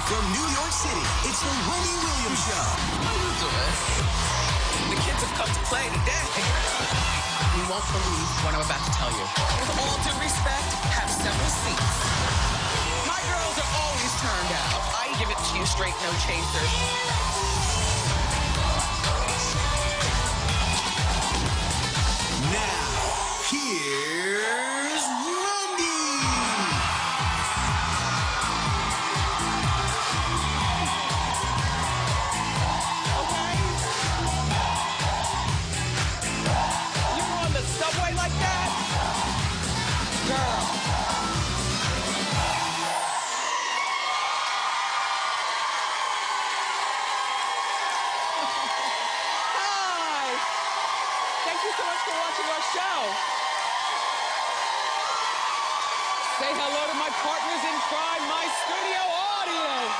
From New York City, it's the Wendy Williams Show. How you doing? The kids have come to play today. You won't believe what I'm about to tell you. With all due respect, have several seats. My girls are always turned out. I give it to you straight, no chasers. Now, here's Wendy. Okay? You were on the subway like that? Girl. Hi. Thank you so much for watching our show. Say hello to my partners in crime, my studio audience.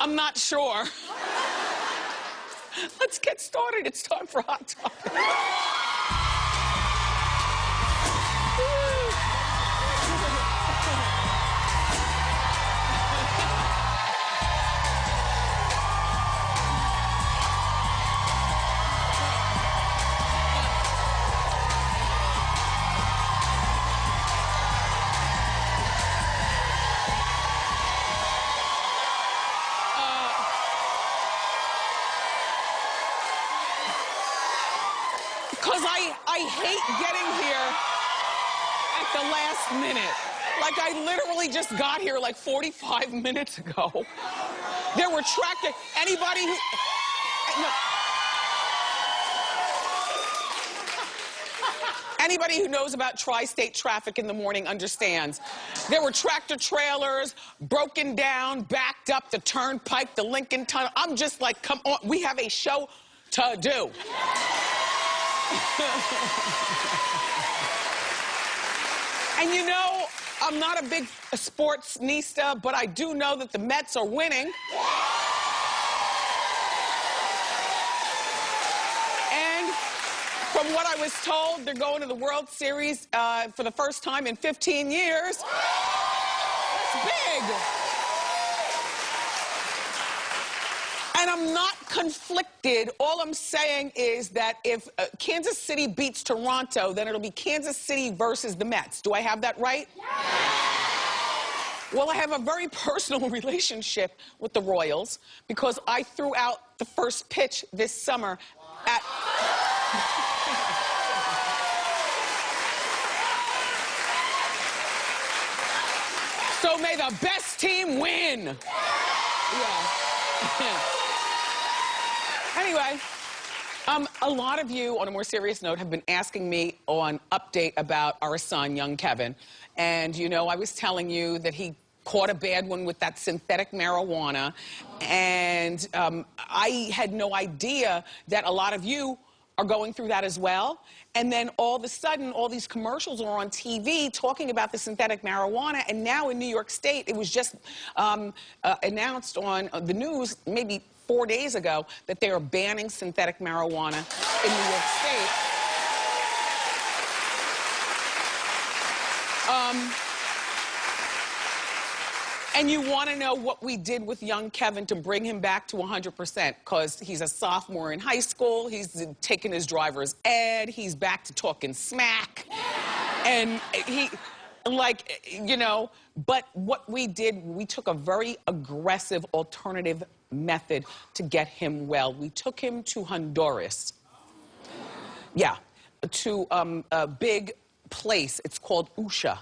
I'm not sure. Let's get started. It's time for Hot Topic. Because I hate getting here at the last minute. Like, I literally just got here like 45 minutes ago. There were anybody who... No. Anybody who knows about tri-state traffic in the morning understands. There were tractor trailers, broken down, backed up, the turnpike, the Lincoln Tunnel. I'm just like, come on, we have a show to do. And you know, I'm not a big sportsnista, but I do know that the Mets are winning. And from what I was told, they're going to the World Series for the first time in 15 years. That's big. And I'm not conflicted. All I'm saying is that if Kansas City beats Toronto, then it'll be Kansas City versus the Mets. Do I have that right? Yeah. Well, I have a very personal relationship with the Royals because I threw out the first pitch this summer at... So may the best team win. Yeah. Anyway, a lot of you, on a more serious note, have been asking me on update about our son, young Kevin. And, you know, I was telling you that he caught a bad one with that synthetic marijuana. And I had no idea that a lot of you are going through that as well. And then all of a sudden, all these commercials are on TV talking about the synthetic marijuana. And now in New York State, it was just announced on the news maybe 4 days ago that they are banning synthetic marijuana in New York State. And you want to know what we did with young Kevin to bring him back to 100%, because he's a sophomore in high school, he's taken his driver's ed, he's back to talking smack, and he, like, you know, but what we did, we took a very aggressive alternative method to get him well. We took him to Honduras. Yeah, to a big place. It's called Usha.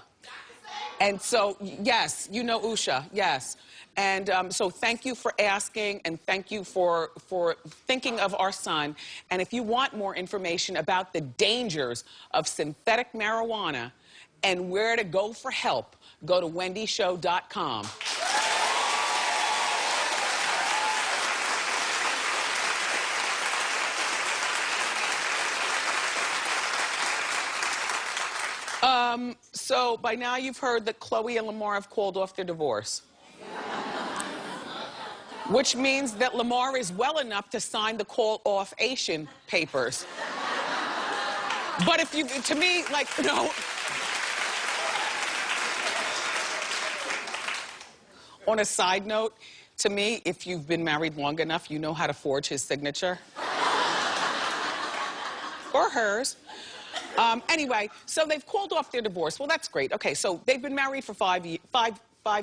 And so, yes, you know Usha, yes. And so thank you for asking, and thank you for thinking of our son. And if you want more information about the dangers of synthetic marijuana and where to go for help, go to wendyshow.com. So by now you've heard that Chloe and Lamar have called off their divorce. Which means that Lamar is well enough to sign the call-off-ation papers. But if you, to me, like, no. On a side note, to me, if you've been married long enough, you know how to forge his signature. Or hers. Anyway, so they've called off their divorce. Well, that's great. Okay, so they've been married for 5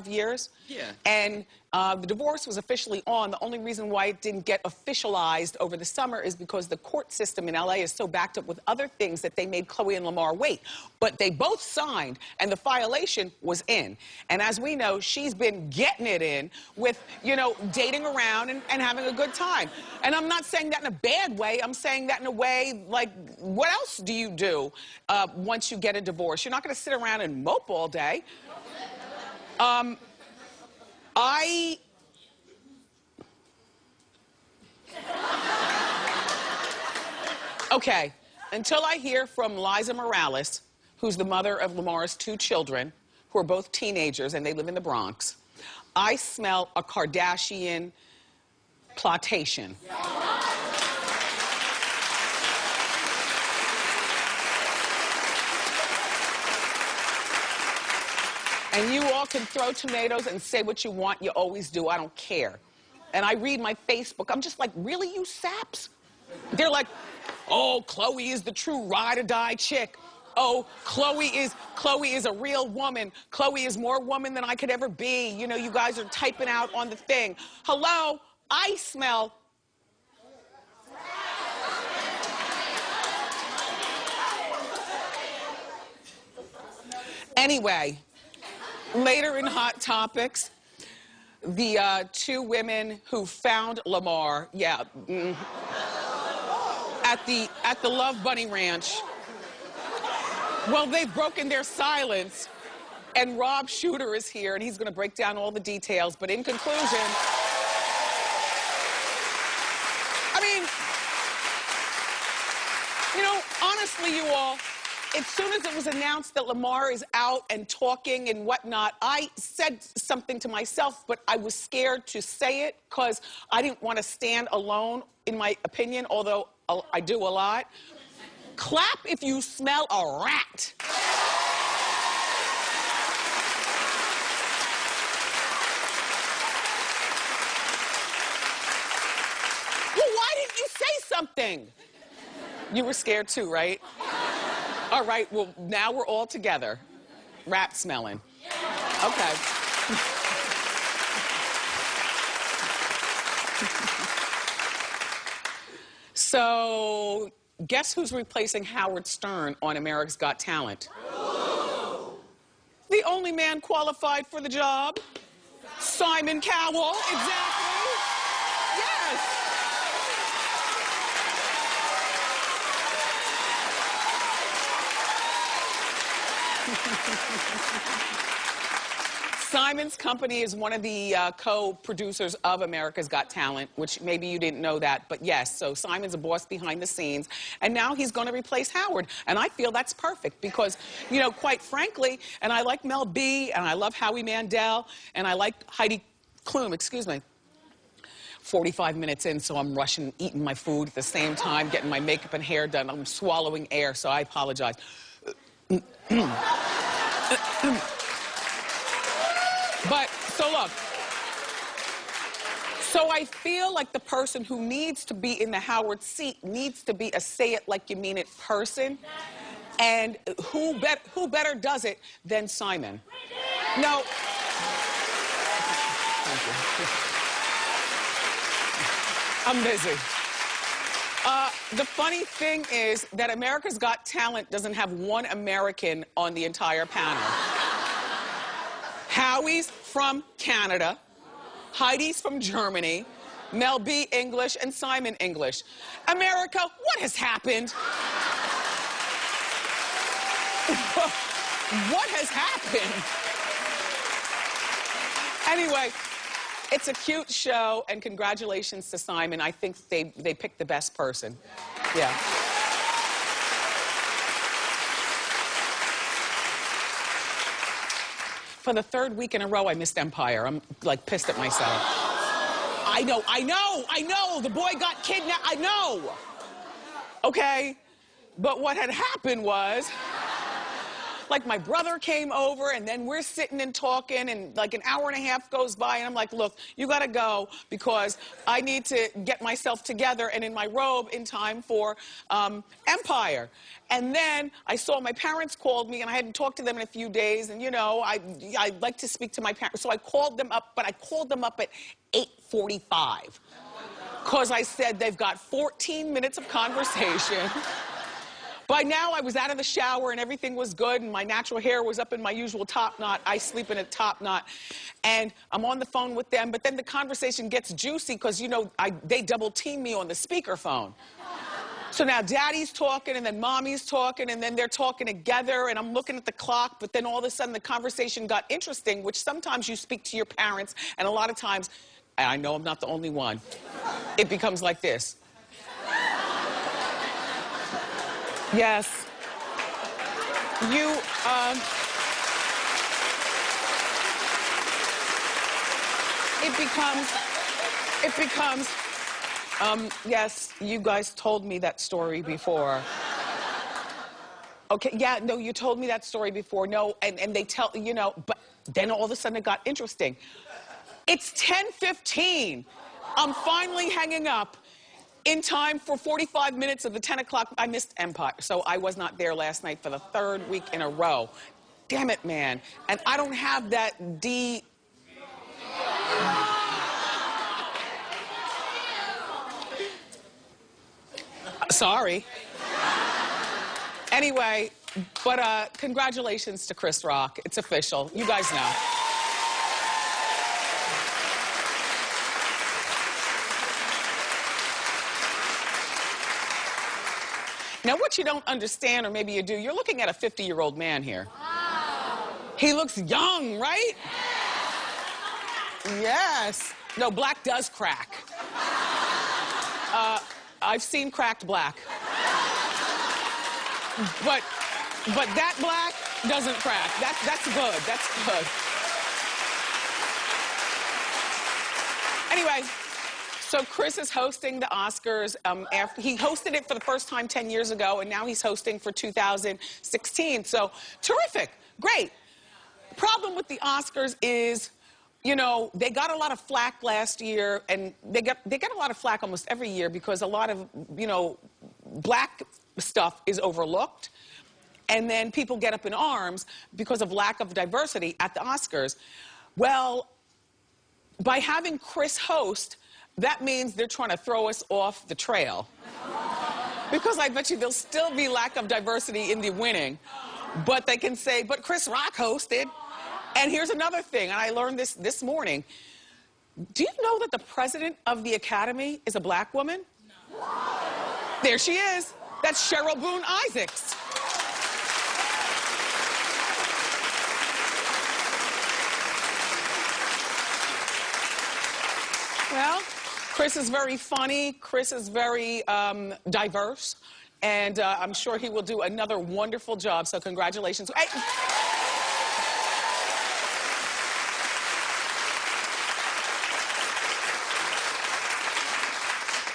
years. Yeah. And the divorce was officially on. The only reason why it didn't get officialized over the summer is because the court system in LA is so backed up with other things that they made Chloe and Lamar wait. But they both signed, and the violation was in. And as we know, she's been getting it in with, you know, dating around and having a good time. And I'm not saying that in a bad way. I'm saying that in a way, like, what else do you do once you get a divorce? You're not going to sit around and mope all day. Okay, until I hear from Liza Morales, who's the mother of Lamar's 2 children, who are both teenagers and they live in the Bronx, I smell a Kardashian plotation. And you all can throw tomatoes and say what you want. You always do. I don't care. And I read my Facebook. I'm just like, really, you saps? They're like, oh, Chloe is the true ride-or-die chick. Oh, Chloe is a real woman. Chloe is more woman than I could ever be. You know, you guys are typing out on the thing. Hello, I smell. Anyway. Later in Hot Topics, the 2 women who found Lamar, at the Love Bunny Ranch. Well, they've broken their silence, and Rob Shooter is here, and he's going to break down all the details. But in conclusion, I mean, you know, honestly, you all, as soon as it was announced that Lamar is out and talking and whatnot, I said something to myself, but I was scared to say it because I didn't want to stand alone in my opinion, although I do a lot. Clap if you smell a rat. Well, why didn't you say something? You were scared too, right? All right, well, now we're all together. Rat smelling. Okay. So, guess who's replacing Howard Stern on America's Got Talent? The only man qualified for the job, Simon Cowell. Exactly. Yes. Simon's company is one of the co-producers of America's Got Talent, which maybe you didn't know that, but yes, so Simon's a boss behind the scenes, and now he's going to replace Howard, and I feel that's perfect because, you know, quite frankly, and I like Mel B, and I love Howie Mandel, and I like Heidi Klum, excuse me. 45 minutes in, so I'm rushing, eating my food at the same time, getting my makeup and hair done. I'm swallowing air, so I apologize. But, so look. So I feel like the person who needs to be in the Howard seat needs to be a say-it-like-you-mean-it person. And who better does it than Simon? No. I'm busy. The funny thing is that America's Got Talent doesn't have one American on the entire panel. Howie's from Canada, Heidi's from Germany, Mel B English, and Simon English. America, what has happened? What has happened? Anyway, it's a cute show, and congratulations to Simon. I think they picked the best person. Yeah. For the 3rd week in a row, I missed Empire. I'm, like, pissed at myself. I know. The boy got kidnapped. I know. Okay? But what had happened was, like, my brother came over, and then we're sitting and talking, and like an hour and a half goes by, and I'm like, look, you gotta go because I need to get myself together and in my robe in time for Empire. And then I saw my parents called me, and I hadn't talked to them in a few days, and you know, I like to speak to my parents, so I called them up, but I called them up at 8:45 because I said they've got 14 minutes of conversation. By now, I was out of the shower and everything was good, and my natural hair was up in my usual top knot. I sleep in a top knot. And I'm on the phone with them, but then the conversation gets juicy because, you know, they double team me on the speakerphone. So now daddy's talking, and then mommy's talking, and then they're talking together, and I'm looking at the clock, but then all of a sudden the conversation got interesting, which sometimes you speak to your parents, and a lot of times, and I know I'm not the only one, it becomes like this. Yes. You, it becomes, yes, you guys told me that story before. Okay, yeah, no, you told me that story before. No, and they tell, you know, but then all of a sudden it got interesting. It's 10:15. I'm finally hanging up. In time for 45 minutes of the 10 o'clock, I missed Empire. So I was not there last night for the 3rd week in a row. Damn it, man. And I don't have that Sorry. Anyway, but congratulations to Chris Rock. It's official. You guys know. Now, what you don't understand, or maybe you do, you're looking at a 50-year-old man here. Wow. He looks young, right? Yes. No, black does crack. I've seen cracked black. But that black doesn't crack. That's good. That's good. Anyway. So Chris is hosting the Oscars. He hosted it for the first time 10 years ago, and now he's hosting for 2016. So terrific, great. Problem with the Oscars is, you know, they got a lot of flack last year, and they get a lot of flack almost every year because a lot of, you know, black stuff is overlooked, and then people get up in arms because of lack of diversity at the Oscars. Well, by having Chris host, that means they're trying to throw us off the trail. Because I bet you there'll still be lack of diversity in the winning. But they can say, but Chris Rock hosted. And here's another thing, and I learned this morning. Do you know that the president of the Academy is a black woman? No. There she is. That's Cheryl Boone Isaacs. Well, Chris is very funny. Chris is very diverse. And I'm sure he will do another wonderful job. So congratulations. Hey.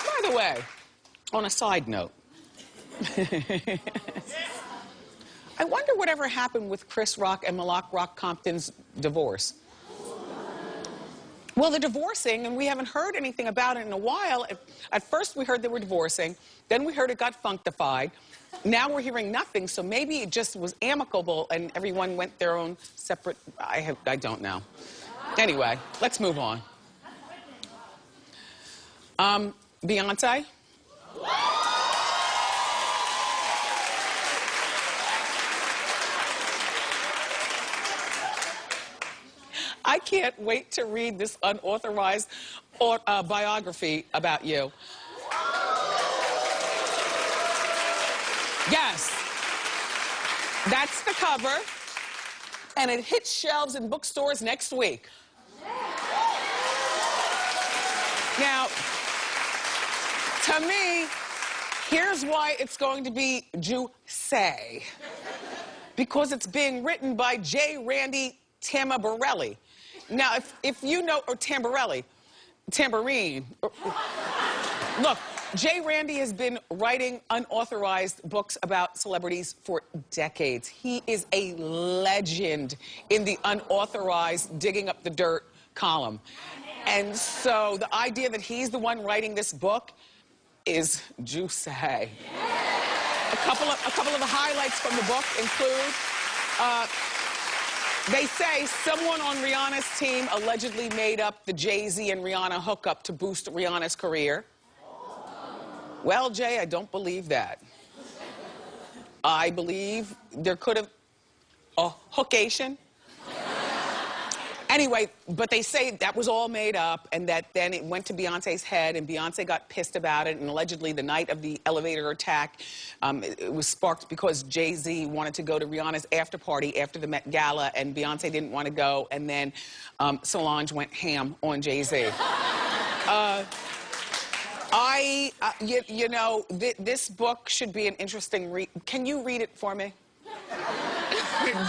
By the way, on a side note, I wonder whatever happened with Chris Rock and Malak Rock Compton's divorce. Well, they're divorcing, and we haven't heard anything about it in a while. At first, we heard they were divorcing. Then we heard it got functified. Now we're hearing nothing, so maybe it just was amicable, and everyone went their own separate... I don't know. Anyway, let's move on. Beyonce? I can't wait to read this unauthorized biography about you. Yes, that's the cover, and it hits shelves in bookstores next week. Now, to me, here's why it's going to be juicy. Because it's being written by J. Randy Tamborelli. Now, if you know, or Tamborelli, tambourine. Look, Jay Randy has been writing unauthorized books about celebrities for decades. He is a legend in the unauthorized digging up the dirt column. And so the idea that he's the one writing this book is juicy. A couple of the highlights from the book include, they say someone on Rihanna's team allegedly made up the Jay-Z and Rihanna hookup to boost Rihanna's career. Well, Jay, I don't believe that. I believe there could have a hookation. Anyway, but they say that was all made up and that then it went to Beyonce's head and Beyonce got pissed about it, and allegedly the night of the elevator attack, it was sparked because Jay-Z wanted to go to Rihanna's after party after the Met Gala and Beyonce didn't want to go, and then Solange went ham on Jay-Z. You know, this book should be an interesting read. Can you read it for me?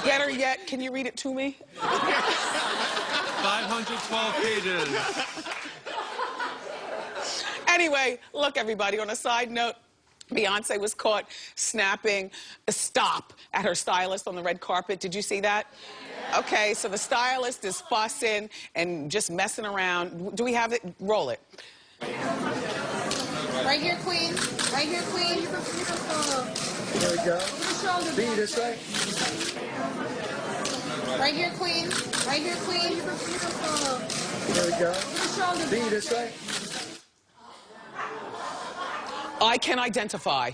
Better yet, can you read it to me? 512 pages. Anyway, look, everybody, on a side note, Beyonce was caught snapping a stop at her stylist on the red carpet. Did you see that? Yeah. Okay, so the stylist is fussing and just messing around. Do we have it? Roll it. Right here, queen. Right here, queen. There we go. Be this way. Right here, queen. Right here, queen. There we go. Be this way. I can identify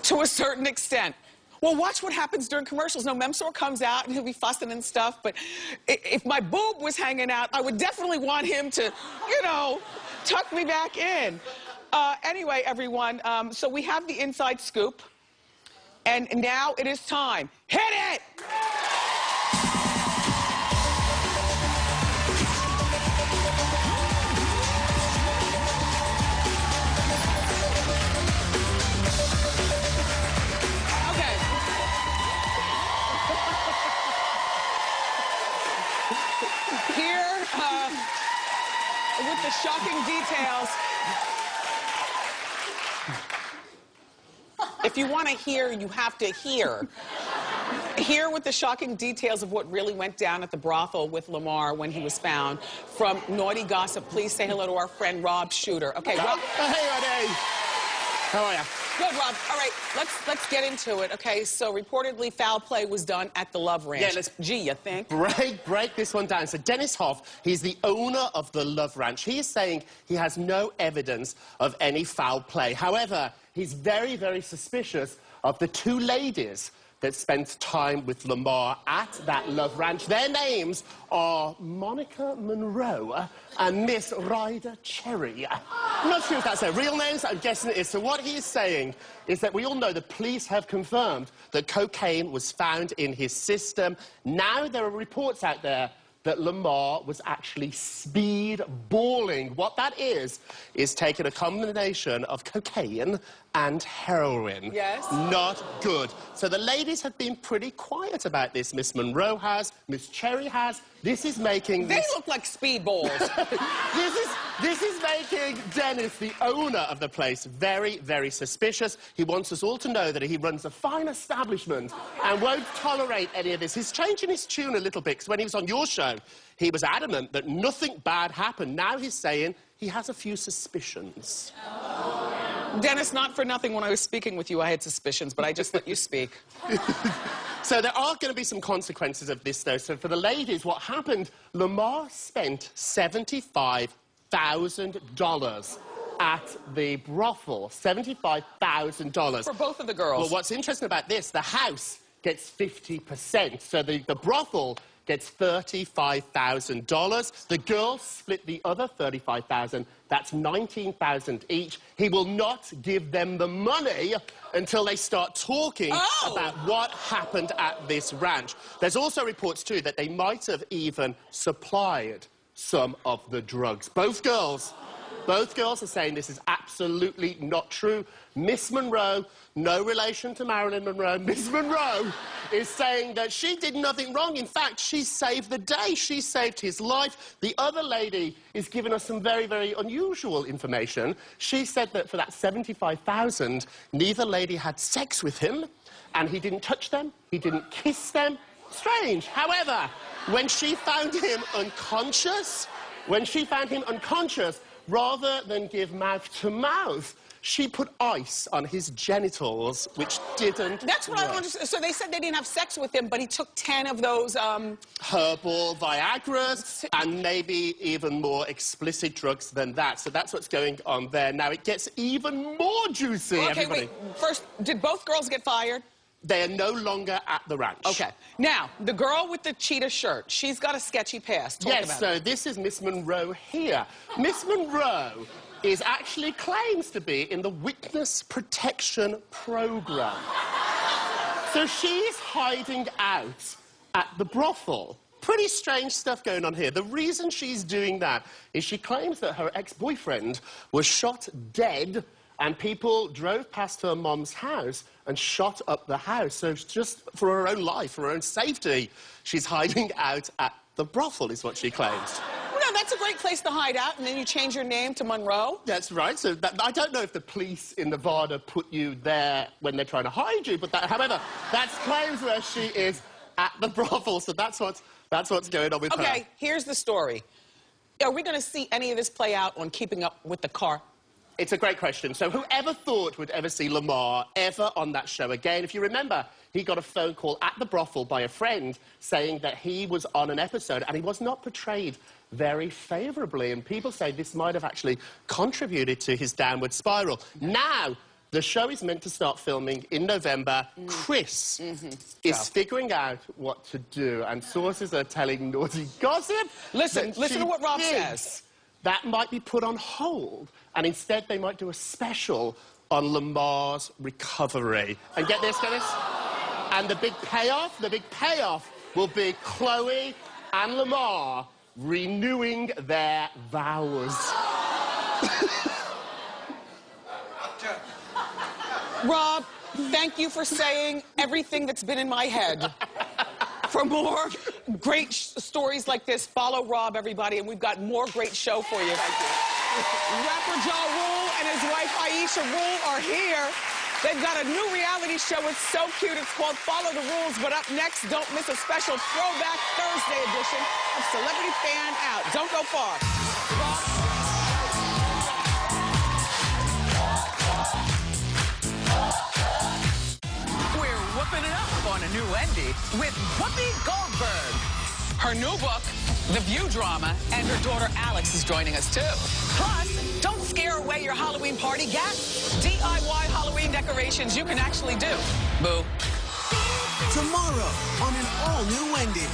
to a certain extent. Well, watch what happens during commercials. No, Memsor comes out and he'll be fussing and stuff, but if my boob was hanging out, I would definitely want him to, you know, tuck me back in. Anyway, everyone, so we have the inside scoop, and now it is time. Hit it! Okay. Here, with the shocking details. If you want to hear, you have to hear. Here with the shocking details of what really went down at the brothel with Lamar when he was found. From Naughty Gossip, please say hello to our friend Rob Shooter. Okay, Rob. Hey, Wendy. How are you? Good, Rob. All right, let's get into it. Okay, so reportedly foul play was done at the Love Ranch. Yeah, let's you think? break this one down. So Dennis Hoff, he's the owner of the Love Ranch. He is saying he has no evidence of any foul play. However, he's very, very suspicious of the two ladies that spent time with Lamar at that Love Ranch. Their names are Monica Monroe and Miss Ryder Cherry. I'm not sure if that's their real names. I'm guessing it is. So what he's saying is that we all know the police have confirmed that cocaine was found in his system. Now there are reports out there that Lamar was actually speed balling. What that is taking a combination of cocaine and heroin. Yes. Not good. So the ladies have been pretty quiet about this. Miss Monroe has, Miss Cherry has. This is making... They look like speedballs. This is making Dennis, the owner of the place, very, very suspicious. He wants us all to know that he runs a fine establishment and won't tolerate any of this. He's changing his tune a little bit, because when he was on your show, he was adamant that nothing bad happened. Now he's saying he has a few suspicions. Dennis, not for nothing, when I was speaking with you, I had suspicions, but I just let you speak. So there are going to be some consequences of this, though. So for the ladies, what happened, Lamar spent $75,000 at the brothel. $75,000. For both of the girls. Well, what's interesting about this, the house gets 50%. So the brothel gets $35,000. The girls split the other $35,000. That's $19,000 each. He will not give them the money until they start talking about what happened at this ranch. There's also reports, too, that they might have even supplied some of the drugs. Both girls Both girls are saying this is absolutely not true. Miss Monroe, no relation to Marilyn Monroe, Miss Monroe is saying that she did nothing wrong. In fact, she saved the day. She saved his life. The other lady is giving us some very, very unusual information. She said that for that $75,000, neither lady had sex with him, and he didn't touch them, he didn't kiss them. Strange. However, when she found him unconscious, rather than give mouth-to-mouth, she put ice on his genitals, which didn't That's what work. I don't understand. So they said they didn't have sex with him, but he took 10 of those, herbal Viagras, and maybe even more explicit drugs than that. So that's what's going on there. Now, it gets even more juicy, Okay, everybody. wait. First, did both girls get fired? They are no longer at the ranch. Okay. Now, the girl with the cheetah shirt, she's got a sketchy past. Talk Yes, about so it. this is Miss Monroe here. Miss Monroe is actually claims to be in the Witness Protection Program. So she's hiding out at the brothel. Pretty strange stuff going on here. The reason she's doing that is she claims that her ex-boyfriend was shot dead and people drove past her mom's house and shot up the house. So just for her own life, for her own safety, she's hiding out at the brothel, is what she claims. Well, no, that's a great place to hide out, and then you change your name to Monroe. That's right. So I don't know if the police in Nevada put you there when they're trying to hide you, but however, that's claims where she is at the brothel. So that's what's going on with her. Okay, here's the story. Are we going to see any of this play out on Keeping Up with the Car? It's a great question. So whoever thought would ever see Lamar ever on that show again? If you remember, he got a phone call at the brothel by a friend saying that he was on an episode and he was not portrayed very favourably. And people say this might have actually contributed to his downward spiral. Now, the show is meant to start filming in November. Chris is figuring out what to do, and sources are telling naughty gossip. Listen that to what Rob thinks says. That might be put on hold, and instead they might do a special on Lamar's recovery. And get this, and the big payoff will be Chloe and Lamar renewing their vows. Rob, thank you for saying everything that's been in my head. For more great stories like this, follow Rob, everybody, and we've got more great show for you. Thank you. Rapper Ja Rule and his wife Aisha Rule are here. They've got a new reality show. It's so cute. It's called Follow the Rules. But up next, don't miss a special Throwback Thursday edition of Celebrity Fan Out. Don't go far. We're whooping it up on a new Wendy with Whoopi Goldberg. Her new book, The View Drama, and her daughter Alex is joining us too. Plus, don't scare away your Halloween party. Get DIY Halloween decorations you can actually do. Boo. Tomorrow on an all-new Wendy.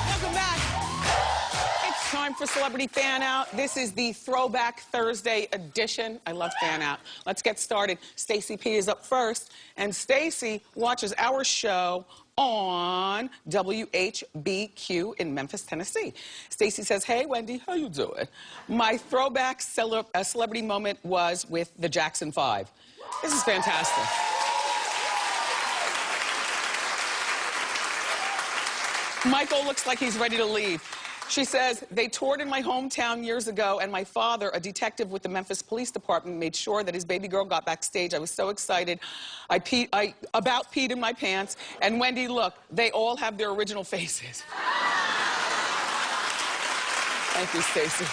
Welcome back. It's time for Celebrity Fan Out. This is the Throwback Thursday edition. I love Fan Out. Let's get started. Stacey P is up first, and Stacey watches our show on WHBQ in Memphis, Tennessee. Stacey says, hey, Wendy, how you doing? My throwback celebrity moment was with the Jackson 5. This is fantastic. Michael looks like he's ready to leave. She says, they toured in my hometown years ago, and my father, a detective with the Memphis Police Department, made sure that his baby girl got backstage. I was so excited. I about peed in my pants. And Wendy, look, they all have their original faces. Thank you, Stacey.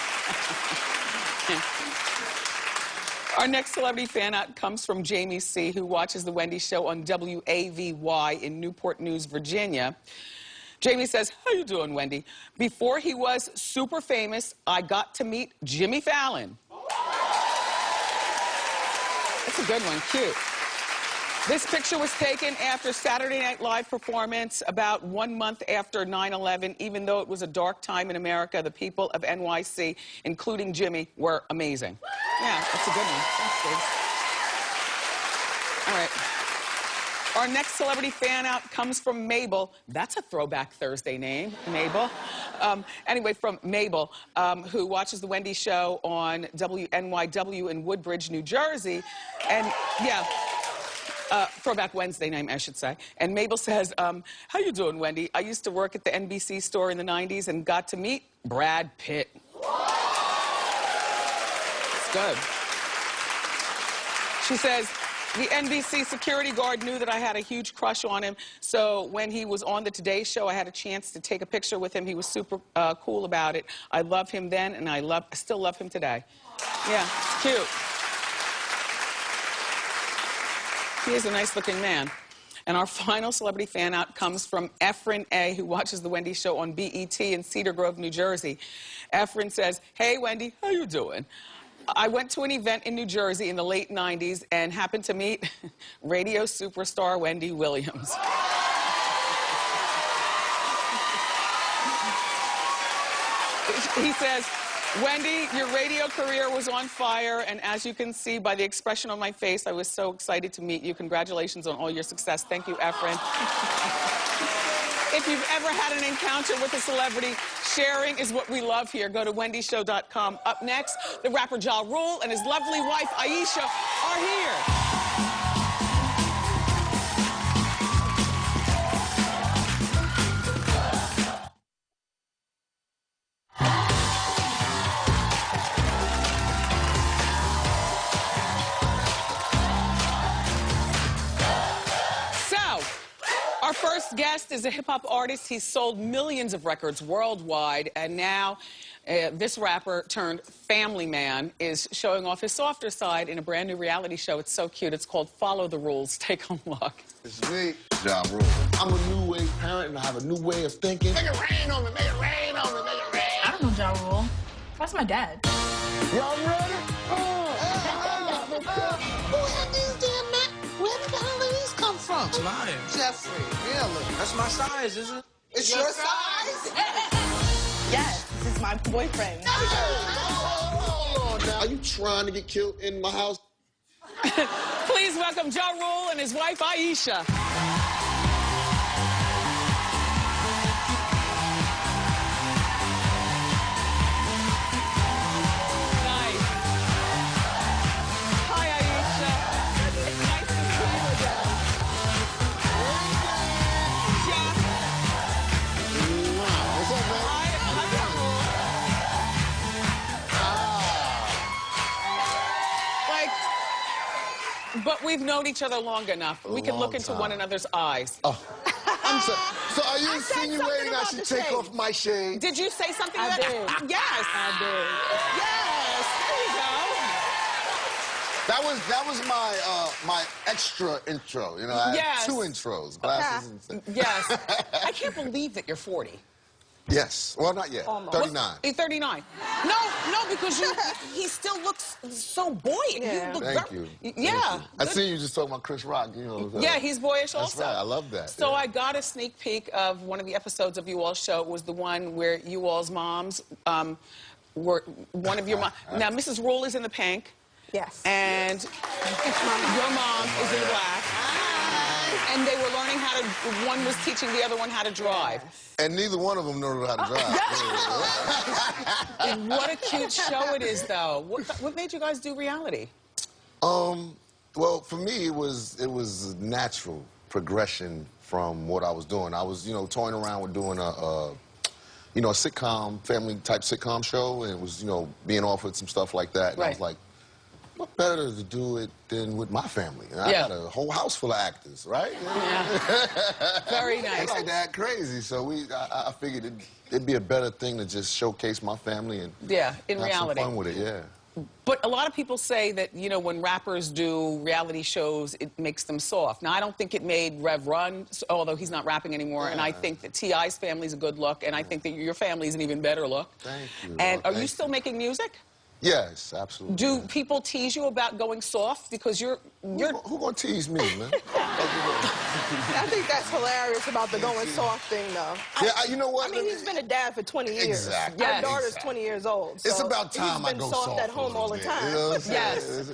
Our next celebrity fan out comes from Jamie C., who watches The Wendy Show on WAVY in Newport News, Virginia. Jamie says, how you doing, Wendy? Before he was super famous, I got to meet Jimmy Fallon. That's a good one, cute. This picture was taken after Saturday Night Live performance about 1 month after 9/11. Even though it was a dark time in America, the people of NYC, including Jimmy, were amazing. Yeah, that's a good one. Thanks, Dave. All right. Our next celebrity fan out comes from Mabel. That's a throwback Thursday name, Mabel. Anyway, from Mabel, who watches the Wendy show on WNYW in Woodbridge, New Jersey. And yeah, throwback Wednesday name, I should say. And Mabel says, how you doing, Wendy? I used to work at the NBC store in the 90s and got to meet Brad Pitt. It's good. She says, the NBC security guard knew that I had a huge crush on him, so when he was on the Today Show, I had a chance to take a picture with him. He was super cool about it. I loved him then, and I still love him today. Yeah, it's cute. He is a nice-looking man. And our final celebrity fan out comes from Efren A., who watches the Wendy show on BET in Cedar Grove, New Jersey. Efren says, hey, Wendy, how you doing? I went to an event in New Jersey in the late 90s and happened to meet radio superstar Wendy Williams. He says, Wendy, your radio career was on fire, and as you can see by the expression on my face, I was so excited to meet you. Congratulations on all your success. Thank you, Efren. If you've ever had an encounter with a celebrity, sharing is what we love here. Go to wendyshow.com. Up next, the rapper Ja Rule and his lovely wife, Aisha, are here. Our first guest is a hip-hop artist. He's sold millions of records worldwide, and now this rapper turned family man is showing off his softer side in a brand new reality show. It's so cute. It's called Follow the Rules. Take a look. It's me, Ja Rule. I'm a new wave parent, and I have a new way of thinking. Make it rain on me, make it rain on me, make it rain. I don't know Ja Rule. That's my dad. Y'all ready? Who had these damn men? Where did the hell did these come from? It's mine. Jeffrey, really? That's my size, isn't it? It's your size? Yes, this is my boyfriend. Hold on now. Are you trying to get killed in my house? Please welcome Ja Rule and his wife, Aisha. But we've known each other long enough. We can look into one another's eyes. Oh. So are you insinuating I should take off my shades? Did you say something? I did. Yes. I did. Yes. There you go. That was my my extra intro. You know, I had two intros, glasses and Yes. I can't believe that you're 40. Yes. Well, not yet. Almost. 39. He's 39. No, because he still looks so boyish. Yeah. You look Thank you. Yeah. I see you just talking about Chris Rock. You know. Yeah, he's boyish that's also. Right. I love that. So yeah. I got a sneak peek of one of the episodes of You All's show. It was the one where You All's moms were one of your moms. Now, Mrs. Rule is in the pink. Yes. And your mom is in the black. And they were learning how to, one was teaching the other one how to drive. And neither one of them know how to drive. And what a cute show it is, though. What made you guys do reality? Well, for me, it was a natural progression from what I was doing. I was, toying around with doing a sitcom, family-type sitcom show, and it was, being offered some stuff like that. And I was like, what better to do it than with my family? And I got a whole house full of actors, right? Yeah. Very nice. Like that crazy. So I figured it'd be a better thing to just showcase my family and in have reality. some fun with it, yeah. But a lot of people say that, when rappers do reality shows, it makes them soft. Now, I don't think it made Rev run, although he's not rapping anymore, and I think that T.I.'s family's a good look, and I think that your family's an even better look. Thank you. And are you still making music? Yes, absolutely. Do people tease you about going soft? Because you're... Who gonna tease me, man? I think that's hilarious about the going soft thing, though. Yeah, you know what? I mean, he's been a dad for 20 years. Exactly. Our daughter's 20 years old. So it's about time I go soft. He's been soft at home all the time. You know what I'm Yes.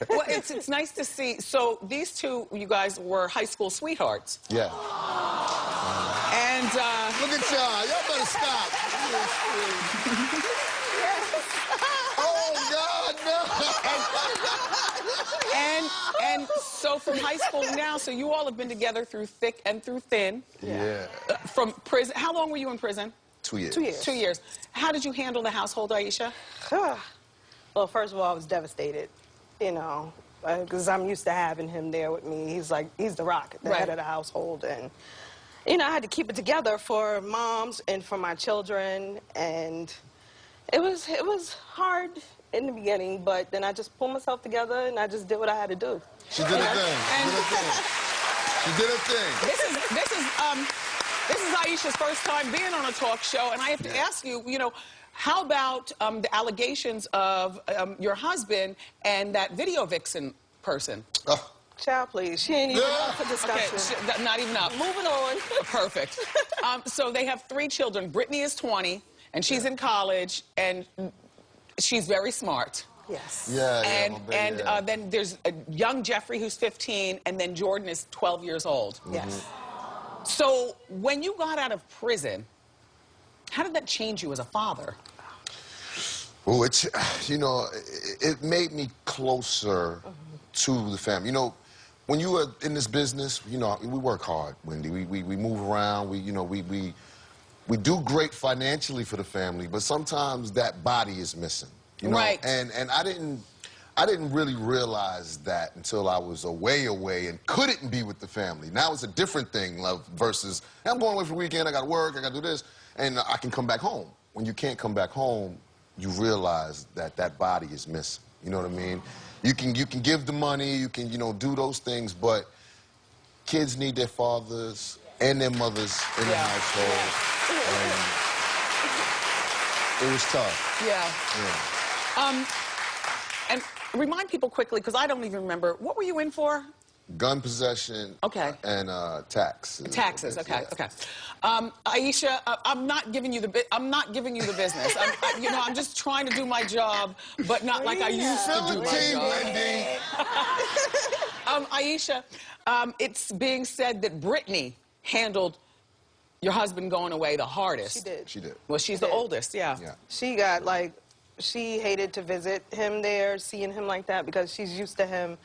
Well, it's nice to see. So these two, you guys were high school sweethearts. Yeah. And look at y'all. Y'all better stop. Oh God, no. and so from high school now, so you all have been together through thick and through thin. Yeah. From prison. How long were you in prison? 2 years. 2 years. 2 years. How did you handle the household, Aisha? Well, first of all, I was devastated, you know, because I'm used to having him there with me. He's the rock, the head of the household. And, you know, I had to keep it together for moms and for my children. And it was hard in the beginning, but then I just pulled myself together and I just did what I had to do. She did her thing. She did her thing. This is Aisha's first time being on a talk show, and I have to ask you, you know, how about the allegations of your husband and that video vixen person? Child, please. She ain't even up for discussion. Okay, not even up. Moving on. Perfect. So they have 3 children. Brittany is 20, and she's in college, and she's very smart. Yes. Yeah, and then there's a young Jeffrey who's 15, and then Jordan is 12 years old. Yes. So when you got out of prison, how did that change you as a father? Well, you know, it made me closer to the family. You know, when you are in this business, you know, we work hard, Wendy. We move around. We do great financially for the family, but sometimes that body is missing. You know? Right. And I didn't really realize that until I was away and couldn't be with the family. Now it's a different thing, love, versus I'm going away for the weekend. I got to work. I got to do this, and I can come back home. When you can't come back home, you realize that that body is missing. You know what I mean? You can give the money, you can, you know, do those things, but kids need their fathers and their mothers in the household. And it was tough. Yeah. And remind people quickly, because I don't even remember, what were you in for? Gun possession. Okay. And taxes. Taxes. Okay. Okay. Aisha, I'm not giving you the business. You know, I'm just trying to do my job, but not like I used to do my job. Aisha, it's being said that Brittany handled your husband going away the hardest. She did. She did. Well, she's the oldest. Yeah. She got she hated to visit him there, seeing him like that, because she's used to him,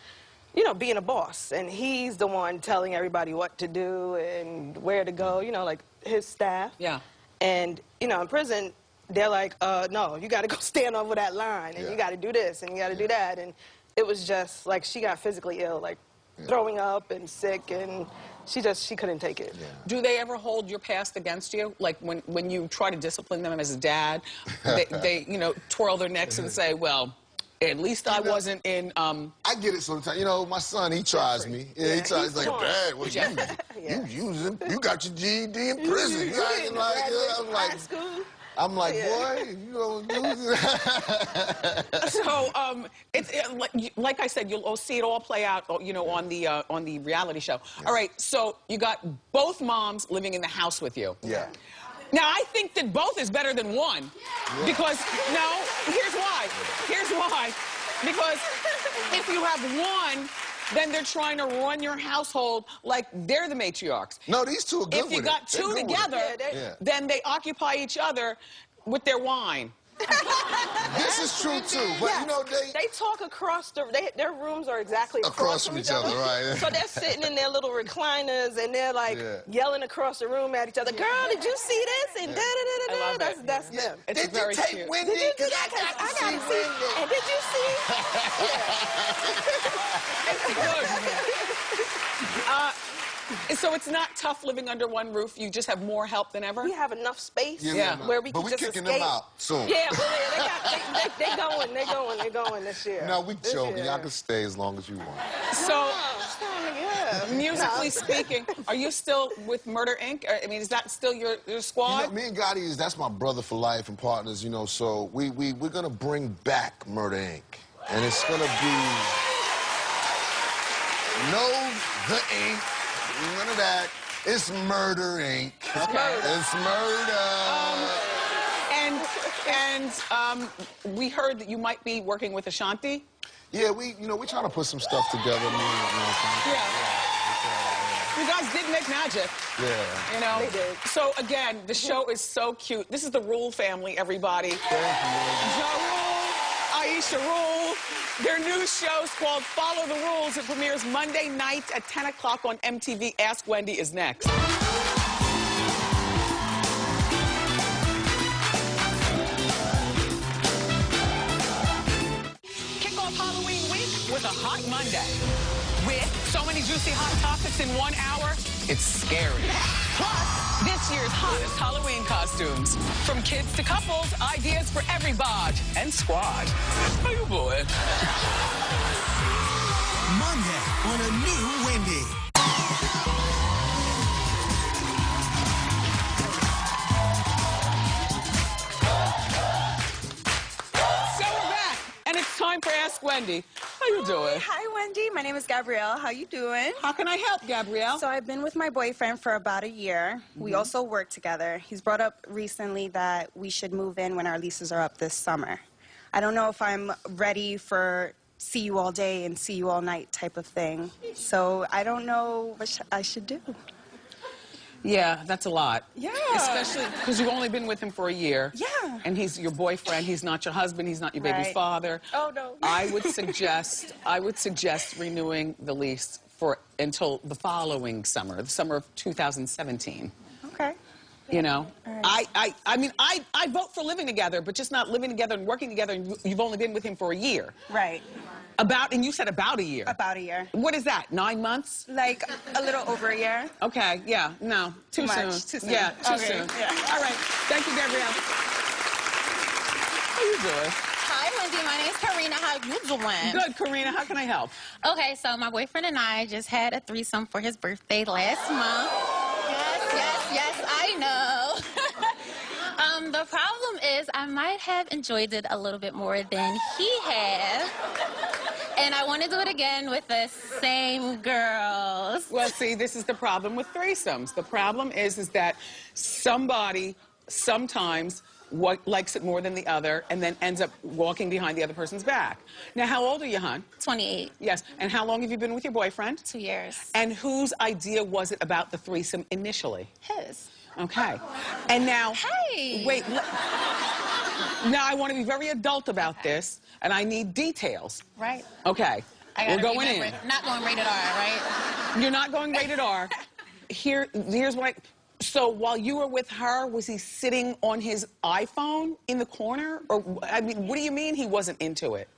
you know, being a boss, and he's the one telling everybody what to do and where to go, you know, like his staff. Yeah. And, you know, in prison, they're like, no, you got to go stand over that line, and you got to do this, and you got to do that. And it was just, like, she got physically ill, like, throwing up and sick, and she couldn't take it. Yeah. Do they ever hold your past against you? Like, when you try to discipline them as a dad, they you know, twirl their necks and say, well, at least I wasn't in, I get it sometimes. You know, my son, he tries me. Yeah, he tries. He's like, Dad, what you got your GED in prison. You acting like, I'm like, boy, you don't use it. So, like I said, you'll see it all play out, you know, on the reality show. Yeah. All right, so you got both moms living in the house with you. Yeah. Now, I think that both is better than one. Yeah. Because, no, here's why. Here's why. Because if you have one, then they're trying to run your household like they're the matriarchs. No, these two are good with it. If you got two together, then they occupy each other with their wine. This is true, too. But, you know, they talk across their rooms are exactly across from each other, right? So they're sitting in their little recliners, and they're, like, yelling across the room at each other. Girl, did you see this? And da-da-da-da-da. That's them. It's very cute. Did you take Wendy? Did you see that? I got to see Wendy. And did you see? It's good. So it's not tough living under one roof. You just have more help than ever. We have enough space where we but can we just kicking escape. them out soon. Yeah, well, they They going this year. No, we joking. Y'all can stay as long as you want. So, Yeah. musically speaking, are you still with Murder Inc.? I mean, is that still your squad? You know, me and Gotti that's my brother for life and partners, you know, so we're gonna bring back Murder Inc. And it's gonna be no the Inc. None of that. It's Murder Inc. Okay. It's murder. And we heard that you might be working with Ashanti. Yeah, we're trying to put some stuff together. Yeah. You guys did make magic. Yeah. You know? They did. So, again, the show is so cute. This is the Rule family, everybody. Thank you. Ja Rule, Aisha Rule. Their new show's called Follow the Rules. It premieres Monday nights at 10 o'clock on MTV. Ask Wendy is next. Kick off Halloween week with a hot Monday. With so many juicy hot topics in 1 hour, it's scary. Plus, this year's hottest Halloween costumes. From kids to couples, ideas for every bod and squad. Oh, boy. Monday on a new Wendy. So we're back, and it's time for Ask Wendy. How you doing? Hi, Wendy. My name is Gabrielle. How you doing? How can I help, Gabrielle? So I've been with my boyfriend for about a year. We also work together. He's brought up recently that we should move in when our leases are up this summer. I don't know if I'm ready for see you all day and see you all night type of thing. So I don't know what I should do. Yeah, that's a lot. Yeah. Especially because you've only been with him for a year. Yeah. And he's your boyfriend. He's not your husband. He's not your baby's Right. father. Oh, no. I would suggest renewing the lease until the following summer, the summer of 2017. Okay. You know, Right. I mean, I vote for living together, but just not living together and working together. And you've only been with him for a year. Right. And you said about a year. About a year. What is that? 9 months? Like a little over a year. Okay. Yeah. No. Too Too soon. much, too soon. Yeah. Too Okay, soon. yeah. All right. Thank you, Gabrielle. How you doing? Hi, Wendy. My name's Karina. How you doing? Good, Karina. How can I help? Okay, so my boyfriend and I just had a threesome for his birthday last month. Yes, I know. The problem is I might have enjoyed it a little bit more than he has. And I want to do it again with the same girls. Well, see, this is the problem with threesomes. The problem is that somebody sometimes likes it more than the other and then ends up walking behind the other person's back. Now, how old are you, hon? 28. Yes. And how long have you been with your boyfriend? 2 years. And whose idea was it about the threesome initially? His. Okay. And now... Hey! Wait. Now, I want to be very adult about this, and I need details. Right. Okay. We're going in. Not going rated R, right? You're not going rated R. Here's what So while you were with her, was he sitting on his iPhone in the corner? Or, I mean, what do you mean he wasn't into it?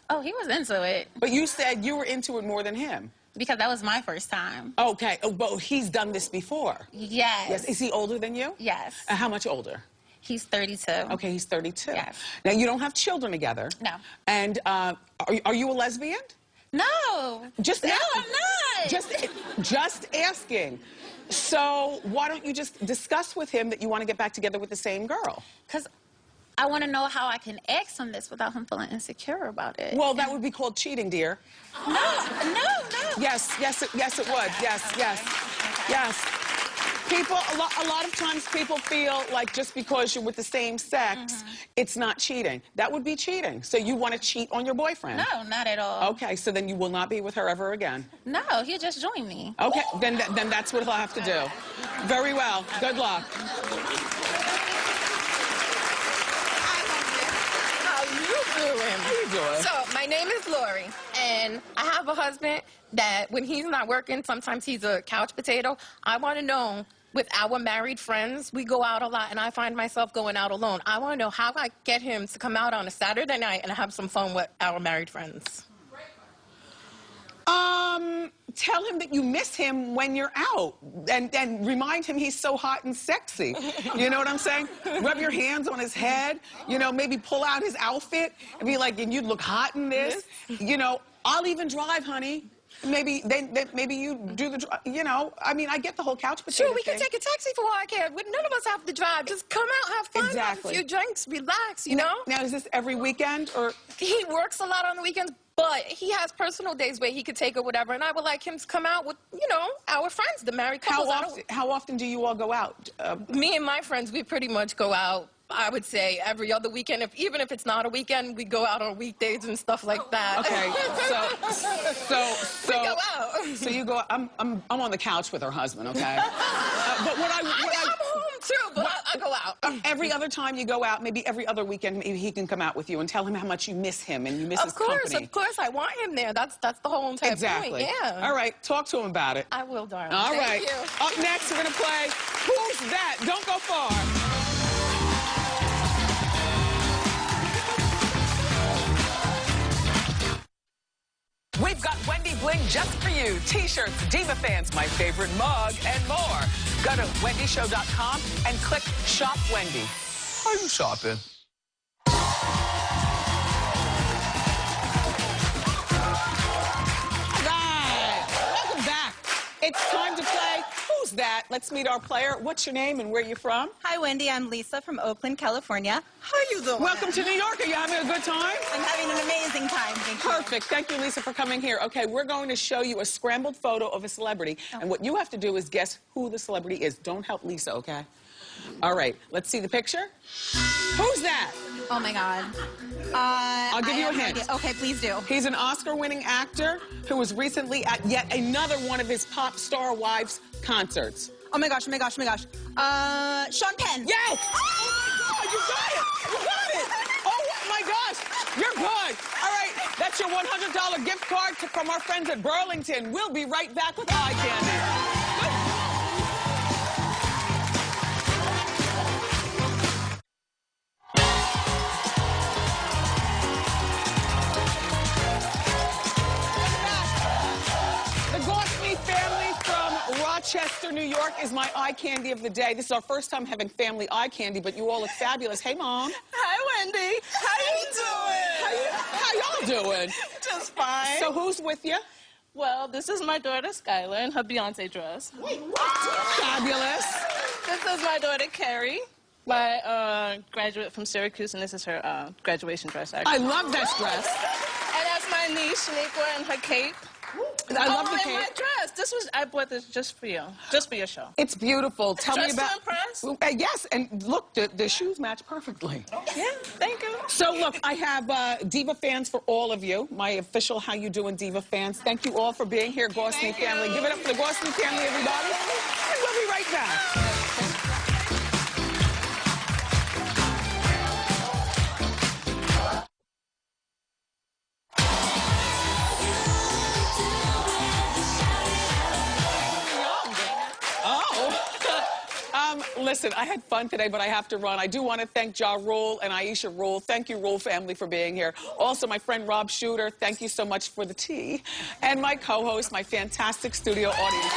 Oh, he was into it. But you said you were into it more than him. Because that was my first time. Okay. Oh, but he's done this before. Yes. Yes. Is he older than you? Yes. How much older? He's 32. Okay, he's 32. Yes. Now, you don't have children together. No. And are you a lesbian? No. No, I'm not. Just asking. So why don't you just discuss with him that you want to get back together with the same girl? Because I want to know how I can ask him this without him feeling insecure about it. Well, that would be called cheating, dear. No. Yes, it would. Yes. People, a lot of times people feel like just because you're with the same sex, it's not cheating. That would be cheating. So you want to cheat on your boyfriend? No, not at all. Okay, so then you will not be with her ever again. No, he'll just join me. Okay, then that's what he'll have to do. Very well. Good luck. How you doing? So, my name is Lori, and I have a husband that when he's not working, sometimes he's a couch potato. I want to know, with our married friends, we go out a lot, and I find myself going out alone. I want to know how I get him to come out on a Saturday night and have some fun with our married friends. tell him that you miss him when you're out, and remind him he's so hot and sexy. You know what I'm saying? Rub your hands on his head. You know, maybe pull out his outfit and be like, and you look hot in this. You know, I'll even drive, honey. Maybe maybe you do the, you know, I mean, I get the whole couch potato Sure, we can thing. take a taxi for all I care. None of us have to drive. Just come out, have fun, have a few drinks, relax, you know? Now, is this every weekend, or? He works a lot on the weekends, but he has personal days where he could take or whatever, and I would like him to come out with, you know, our friends, the married couples. How often do you all go out? Me and my friends, we pretty much go out, I would say, every other weekend. Even if it's not a weekend, we go out on weekdays and stuff like that. Okay, we go out. So you go. I'm on the couch with her husband. Okay. But I'm home too, but I go out. Every other time you go out, maybe every other weekend, maybe he can come out with you and tell him how much you miss him and you miss his company. Of course, I want him there. That's the whole entire point. Yeah. All right, talk to him about it. I will, darling. All right. Thank you. Up next, we're gonna play Who's That? Don't go far. We've got Wendy Bling just for you. T-shirts, Diva Fans, my favorite mug, and more. Go to wendyshow.com and click Shop Wendy. I'm shopping. All right. Welcome back. It's time to play Who's That? Let's meet our player. What's your name and where you from? Hi, Wendy. I'm Lisa from Oakland, California. How are you doing? Welcome to New York. Are you having a good time? I'm having an amazing time. Thank you. Perfect. Thank you, Lisa, for coming here. Okay, we're going to show you a scrambled photo of a celebrity, and what you have to do is guess who the celebrity is. Don't help Lisa, okay? All right, let's see the picture. Who's that? Oh, my God. I'll give you a hint. Okay, please do. He's an Oscar-winning actor who was recently at yet another one of his pop star wives' concerts. Oh, my gosh, oh, my gosh, oh, my gosh. Sean Penn. Yes! Oh, my God, you got it! You got it! Oh, my gosh, you're good. All right, that's your $100 gift card from our friends at Burlington. We'll be right back with eye candy. Rochester, New York is my eye candy of the day. This is our first time having family eye candy, but you all look fabulous. Hey, Mom. Hi, Wendy. How you doing? How y'all doing? Just fine. So who's with you? Well, this is my daughter, Skylar, in her Beyonce dress. Wait, what? Fabulous. This is my daughter, Carrie, my graduate from Syracuse, and this is her graduation dress, actually. I love that dress. And that's my niece, Shaniqua, and her cape. I love the cape. My dress. I bought this just for you, for your show. It's beautiful. Tell me about. To impress? Yes, and look, the shoes match perfectly. Yeah, thank you. So look, I have Diva Fans for all of you. My official How You Doing Diva Fans. Thank you all for being here, Gosney family. Give it up for the Gosney family, everybody. And we'll be right back. Listen, I had fun today, but I have to run. I do want to thank Ja Rule and Aisha Rule. Thank you, Rule family, for being here. Also, my friend Rob Shooter, thank you so much for the tea. And my co-host, my fantastic studio audience.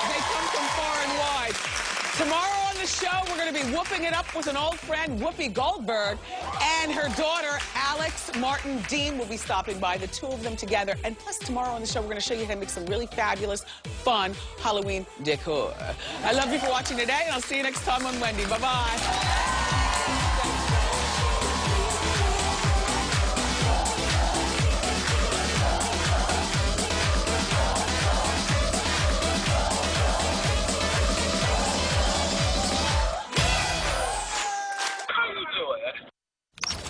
They come from far and wide. Tomorrow on the show, we're going to be whooping it up with an old friend, Whoopi Goldberg, and her daughter, Alex Martin Dean, will be stopping by, the two of them together. And plus, tomorrow on the show, we're going to show you how to make some really fabulous, fun Halloween decor. I love you for watching today, and I'll see you next time on Wendy. Bye-bye.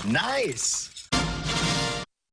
Nice.